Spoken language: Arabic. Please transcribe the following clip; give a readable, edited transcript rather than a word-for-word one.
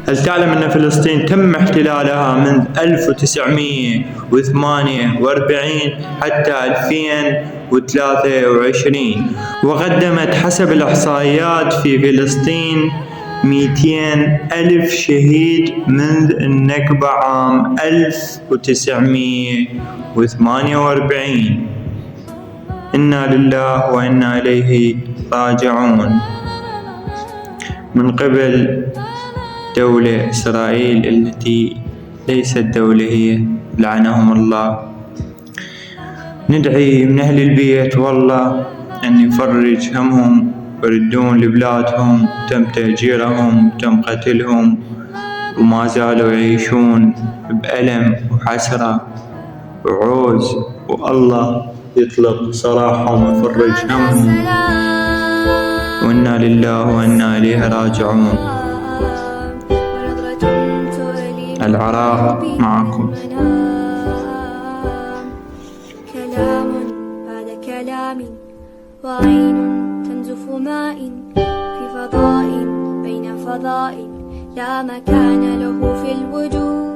هل تعلم أن فلسطين تم احتلالها منذ 1948 حتى 2023، وقدمت حسب الإحصائيات في فلسطين 200,000 شهيد منذ النكبة عام 1948. إنا لله وإنا إليه راجعون. من قبل دولة إسرائيل التي ليست دولة هي، لعنهم الله. ندعي من أهل البيت والله أن يفرج همهم ويردون لبلادهم. تم تهجيرهم، تم قتلهم، وما زالوا يعيشون بألم وحسرة وعوز، والله يطلق سراحهم ويفرج همهم. وإنا لله وإنا إليه راجعون. العراق معكم. كلام بعد كلام، وعين تنزف ماء في فضاء بين فضاء، لا مكان له في الوجود.